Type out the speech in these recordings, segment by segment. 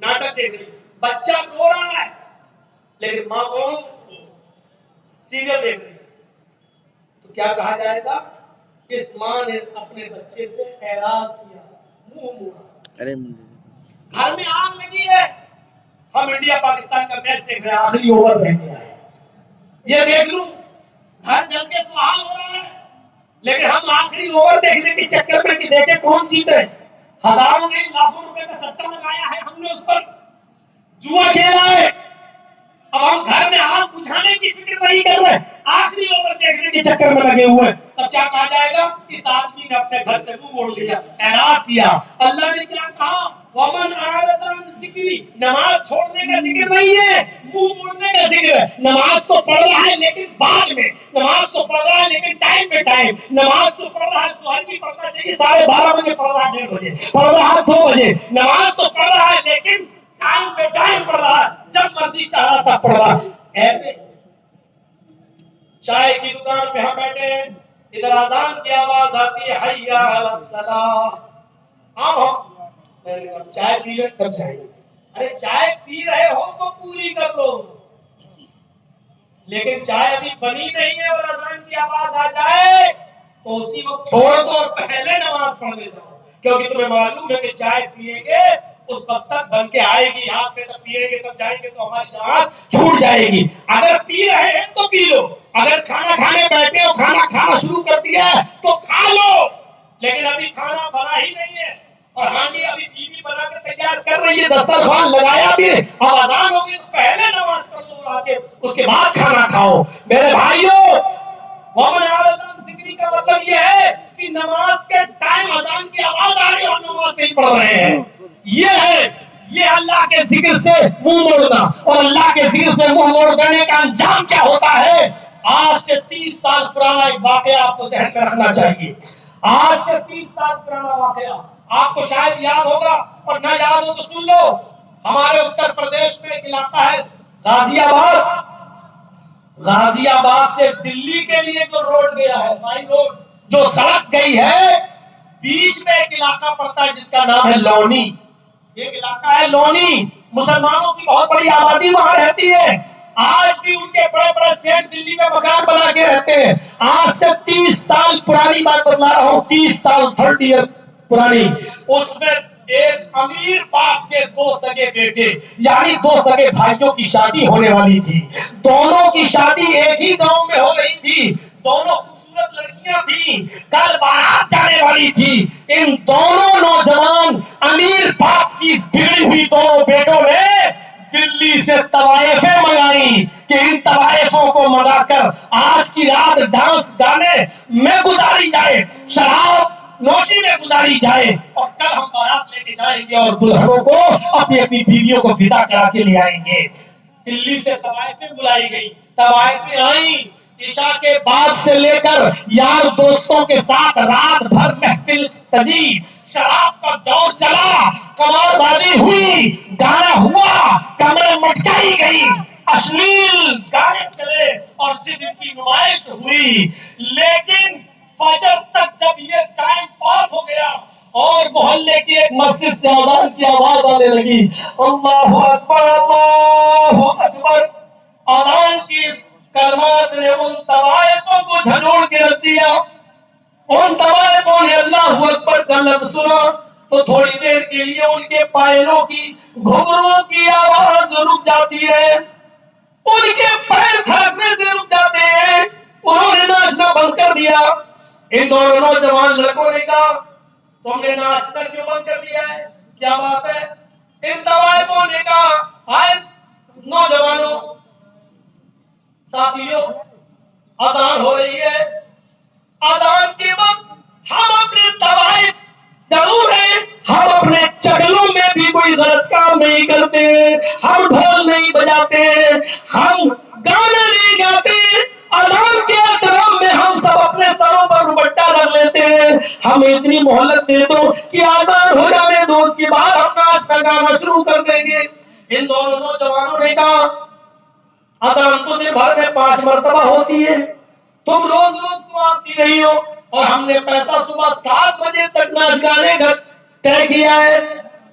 नाटक देख रही, बच्चा रो रहा है लेकिन माँ कौन सीरियल देख रही, तो क्या कहा जाएगा? इस माँ ने अपने बच्चे से एराज किया, मुंह मोड़ा। अरे घर में आग लगी है, हम इंडिया पाकिस्तान का मैच देख रहे हैं, आखिरी ओवर रह गया है, ये देख लूं घर जल के सुहाल हो रहा है, लेकिन हम आखिरी ओवर देखने के चक्कर में कि देखे कौन जीते, हजारों नहीं लाखों रुपए का सट्टा लगाया है हमने, उस पर जुआ खेला है। अब हम घर में आग बुझाने की फिक्र नहीं कर रहे, आखिरी ओवर देखने के चक्कर में लगे हुए, तब क्या कहा जाएगा? इस आदमी ने अपने घर से मुंह मोड़ लिया, एराज किया। अल्लाह ने क्या कहा? वमन आरज़ अन ज़िक्री, नमाज छोड़ने का जिक्र नहीं है, मुंह मोड़ने का जिक्र है। नमाज तो पढ़ रहा है लेकिन बाद में, नमाज तो पढ़ रहा है लेकिन टाइम पे टाइम, नमाज तो पढ़ रहा है, सुबह की पढ़ना चाहिए 12:30 बजे पढ़ रहा है, 1:30 बजे पढ़ रहा है, 2 बजे, नमाज तो पढ़ रहा है लेकिन टाइम पे टाइम पढ़ रहा है, जब मर्जी चाह रहा था पढ़ रहा है। ऐसे चाय की दुकान पे हम बैठे हैं, इधर अजान की आवाज आती है, हय्या अलस सलाह। अब हम चाय पी ले तब जाएंगे, अरे चाय पी रहे हो तो पूरी कर लो, लेकिन चाय अभी बनी नहीं है और अजान की आवाज आ जाए तो उसी वक्त छोड़ दो और पहले नमाज पढ़ने जाओ, क्योंकि तुम्हें मालूम है कि चाय पिएंगे उस वक्त तक बन के आएगी हाथ में, तब पिएंगे तब जाएंगे तो हमारी जमात छूट जाएगी। अगर पी रहे हैं तो पी लो, अगर खाना खाने बैठे हो, खाना खाना शुरू कर दिया है तो खा लो, लेकिन अभी खाना बना ही नहीं है और हांडी अभी बीवी बना के तैयार कर रही है, दस्तरखान लगाया भी, अब अजान होगी तो पहले नमाज पढ़ लो आके, उसके बाद खाना खाओ। मेरे भाइयों, वमन आरज़ अन ज़िक्री का मतलब यह है कि नमाज के टाइम अजान की आवाज आ रही है और नमाज नहीं पढ़ रहे हैं, ये है, ये अल्लाह के जिक्र से मुंह मोड़ना। और अल्लाह के जिक्र से मुंह मोड़ देने का अंजाम क्या होता है? आज से 30 साल पुराना एक वाकया आपको ध्यान में रखना चाहिए। आज से 30 साल पुराना वाकया आपको शायद याद होगा, और ना याद हो तो सुन लो। हमारे उत्तर प्रदेश में एक इलाका है गाजियाबाद, गाजियाबाद से दिल्ली के लिए जो रोड गया है, बाई रोड जो सड़क गई है, बीच में एक इलाका पड़ता है जिसका नाम है लोनी। एक इलाका है लोनी, मुसलमानों की बहुत बड़ी आबादी वहां रहती है, आज भी उनके बड़े बड़े सेठ दिल्ली में मकान बना के रहते हैं। आज से 30 साल पुरानी बात बता रहा हूँ, 30 साल 30 ईयर पुरानी, उसमें एक अमीर बाप के 2 सगे बेटे, यानी 2 सगे भाइयों की शादी होने वाली थी। दोनों की शादी एक ही गांव में हो रही थी, दोनों खूबसूरत लड़कियां थी, कल बारात जाने वाली थी। इन दोनों नौजवान अमीर बाप की बिगड़ी हुई दोनों बेटों ने दिल्ली से तवायफें मंगाई कि इन तवायफों को मंगाकर आज की रात डांस गाने में गुजारी जाए, शराब नौशी में गुजारी जाए, और कल हम बारात लेके जाएंगे और दुल्हनों को अपनी अपनी बीवियों को विदा करा के ले आएंगे। दिल्ली से तवायफें बुलाई गई, तवायफें आई, ईशा के बाद से लेकर यार दोस्तों के साथ रात भर महफिल सजी, शराब का दौर चला, कमालबाजी हुई, गाना हुआ, कमरे मटकाई गई, अश्लील गाने चले और जिस्म की नुमाइश हुई। लेकिन फजर तक जब ये टाइम पास हो गया और मोहल्ले की एक मस्जिद से अज़ान की आवाज आने लगी, अल्लाहु अकबर अल्लाहु अकबर, अज़ान की कलमात ने उन तवायफों को झंझोड़ के रख दिया। उन तवायफों ने अल्लाहु अकबर का लफ्ज़ सुना तो थोड़ी देर के लिए उनके पायलों की, घुंघरूओं की आवाज रुक जाती है, उनके पैर थरकने से रुक जाते हैं, उन्होंने नाचना बंद कर दिया। इन दोनों नौजवान लड़कों ने कहा, तुमने नाचना क्यों बंद कर दिया है, क्या बात है? इन तवायफों ने कहा, आए नौजवानों, साथियों, अजान हो रही है, अजान के वक्त हम अपने तवाइफ जरूर है, हम अपने चगलों में भी कोई गलत काम नहीं करते, हम ढोल नहीं बजाते, हम गाना नहीं गाते, अजान के एहतराम में हम सब अपने सरों पर दुपट्टा रख लेते हैं। हमें इतनी मोहलत दे दो कि अजान हो जाने दो, उसके बाद हम नाचना गाना शुरू कर देंगे। इन दोनों नौजवानों ने कहा, अजान तो दिन भर में 5 मरतबा होती है, तुम रोज रोज तो आती नहीं हो, और हमने पैसा सुबह 7 बजे तक नाच गाने का तय किया है,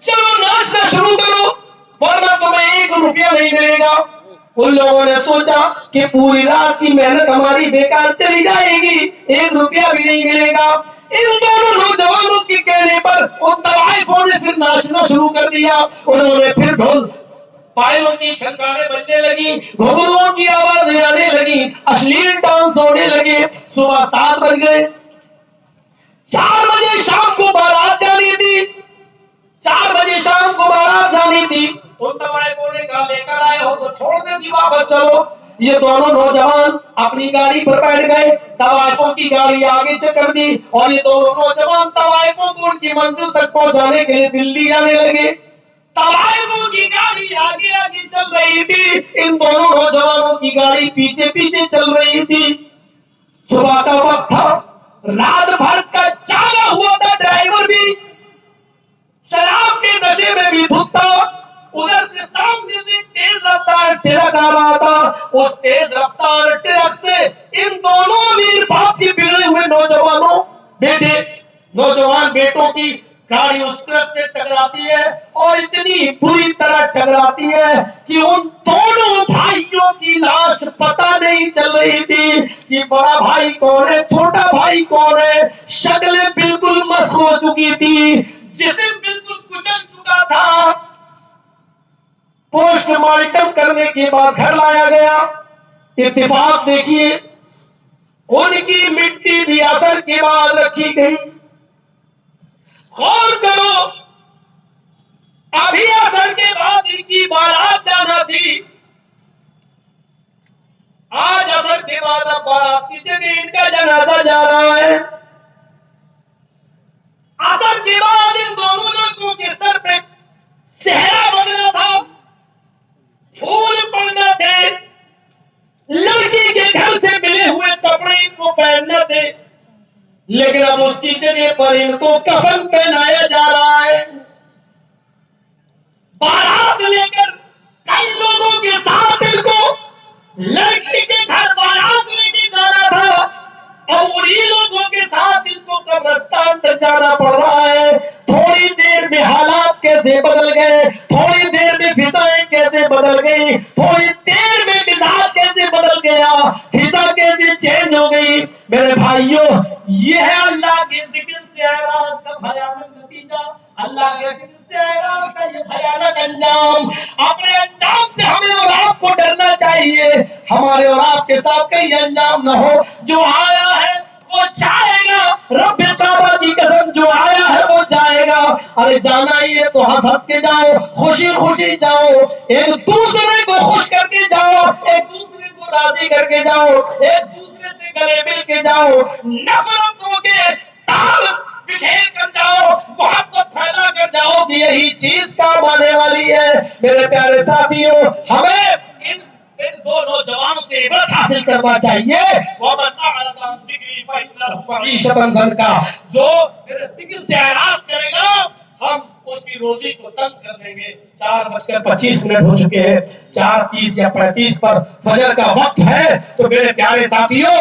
چلو ناچنا شروع کرو ورنہ تمہیں 1 روپیہ نہیں ملے گا۔ ان لوگوں نے سوچا کہ پوری رات کی محنت ہماری بیکار چلی جائے گی، 1 روپیہ بھی نہیں ملے گا۔ ان دونوں نوجوانوں کے کہنے پر ان طوائفوں نے پھر ناچنا شروع کر دیا۔ انہوں نے پھر ڈھول پائلوں کی چھنکاریں بجنے لگی، گھنگروؤں کی آوازیں آنے لگی، اشلیل ڈانس ہونے لگے۔ صبح 7 بج گئے، 4 بجے شام کو بارات جانی تھی، 4 بجے شام کو بارات جانی تھی۔ ان طوائفوں نے کہا لے کر آئے ہو تو چھوڑ دے دی، واپس چلو۔ یہ دونوں نوجوان اپنی گاڑی پر بیٹھ گئے، طوائفوں کی گاڑی آگے چکر دی اور یہ دونوں نوجوان طوائفوں کو ان کی منزل تک پہنچانے کے لیے دلی جانے لگے۔ طوائفوں کی گاڑی آگے آگے چل رہی تھی، ان دونوں نوجوانوں کی گاڑی پیچھے پیچھے چل رہی تھی۔ صبح کا وقت تھا، رات بھر کا جاگا ہوا تھا ڈرائیور بھی، شراب کے نشے میں بھی دھت تھا۔ ادھر سے سامنے سے تیز رفتار ٹرک آ رہا تھا، اس تیز رفتار ٹرک سے ان دونوں امیر باپ کے بگڑے ہوئے نوجوان بیٹوں کی گاڑی اس ٹرک سے ٹکراتی ہے اور اتنی بری طرح ٹکراتی ہے کہ ان دونوں بھائیوں کی لاش پتہ نہیں چل رہی تھی کہ بڑا بھائی کون ہے چھوٹا بھائی کون ہے۔ شکلیں بالکل مسخ ہو چکی تھی، جسم بالکل کچل چکا تھا۔ پوسٹ مارٹم کرنے کے بعد گھر لایا گیا۔ اتفاق دیکھیے، ان کی مٹی بھی اثر کے بعد رکھی گئی۔ غور کرو، ابھی اثر کے بعد ان کی بارات جانا تھی، آج اثر کے بعد اب بارات کی جگہ ان کا جنازہ جا رہا ہے۔ اثر کے بعد ان دونوں لڑکوں کے سر پہ صحرا بننا تھا، پھول پڑنا تھے، لڑکی کے گھر سے ملے ہوئے کپڑے ان کو پہننا تھے، لیکن اب اس کی جگہ پر ان کو کفن پہنایا جا رہا ہے۔ بارات لے کر کئی لوگوں کے ساتھ ان کو لڑکی کے گھر بارات لے کے جانا تھا اور انہی لوگوں کے ساتھ ان کو قبرستان تک جانا پڑ رہا ہے۔ تھوڑی دیر میں حالات کیسے بدل گئے، تھوڑی دیر میں فضائیں کیسے بدل گئی، تھوڑی دیر میں مزاج کیسے بدل گیا، فضا کیسے چینج ہو گئی۔ میرے بھائیوں، یہ ہے اللہ کے ذکر سے اعراض کا بھیانک نتیجہ، اللہ کے ذکر سے اعراض کا یہ بھیانک انجام۔ اپنے انجام سے ہمیں اور آپ کو ڈرنا چاہیے، ہمارے اور آپ کے ساتھ کئی انجام نہ ہو۔ جو آیا ہے وہ جائے گا، رب کعبہ کی قسم، جو آیا ہے وہ جائے گا۔ ارے جانا ہی ہے تو ہنس ہنس کے جاؤ، خوشی خوشی جاؤ، ایک دوسرے کو خوش کر کے جاؤ، ایک دوسرے کو راضی کر کے جاؤ، ایک دوسرے سے گلے مل کے جاؤ، نفرتوں کے تار بکھیر کر جاؤ، محبت پھیلا کر جاؤ، کہ یہی چیز کام آنے والی ہے۔ میرے پیارے ساتھیوں، ہمیں ان دو نوجوانوں سے عبرت حاصل کرنا چاہیے۔ وَمَنْ أَعْرَضَ عَنْ ذِكْرِي فَإِنَّ لَهُ مَعِيشَةً ضَنْكًا، جو میرے ذکر سے اعراض کرے گا ہم اس کی روزی کو تنگ کر دیں گے۔ 4:25 ہو چکے ہیں، 4:30 یا 35 پر فجر کا وقت ہے۔ تو میرے پیارے ساتھیوں،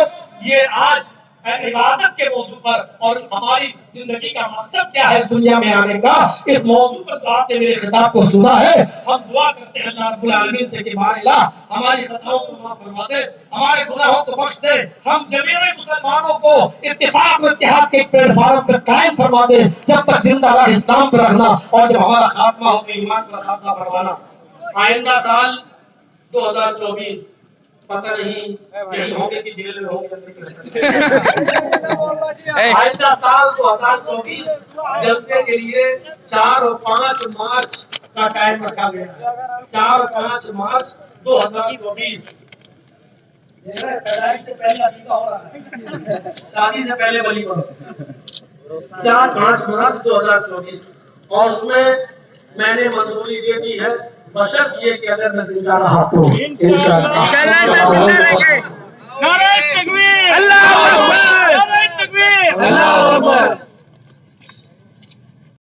یہ آج عبادت کے موضوع پر اور ہماری زندگی کا مقصد کیا ہے دنیا میں آنے کا، اس موضوع پر تو آپ نے میرے خطاب کو سنا ہے۔ ہم دعا کرتے ہیں اللہ رب العالمین سے کہ اللہ ہماری خطاؤں کو معاف فرما دے، ہمارے گناہوں کو بخش دے، ہم جمیع مسلمانوں کو اتفاق و اتحاد کے ایک پلیٹ فارم پر قائم فرما دے، جب تک زندہ رہا اسلام پر رکھنا اور جب ہمارا خاتمہ ہو تو ایمان پر خاتمہ فرمانا۔ آئندہ سال 2024 پتہ نہیں یہی ہوں گے کہ جیل میں ہوں گے۔ آئندہ سال 2024 جلسے کے لیے 4 اور 5 مارچ کا ٹائم رکھا گیا ہے۔ 4 اور 5 مارچ 2024 پیدائش سے پہلے عقیقہ ہو رہا ہے، شادی سے پہلے ولیمہ 4-5 مارچ 2024، اور اس میں میں نے منظوری دے دی ہے بشرط یہ کہ اگر میں زندہ رہا تو انشاءاللہ۔ نعرہ تکبیر، اللہ اکبر، نعرہ تکبیر، اللہ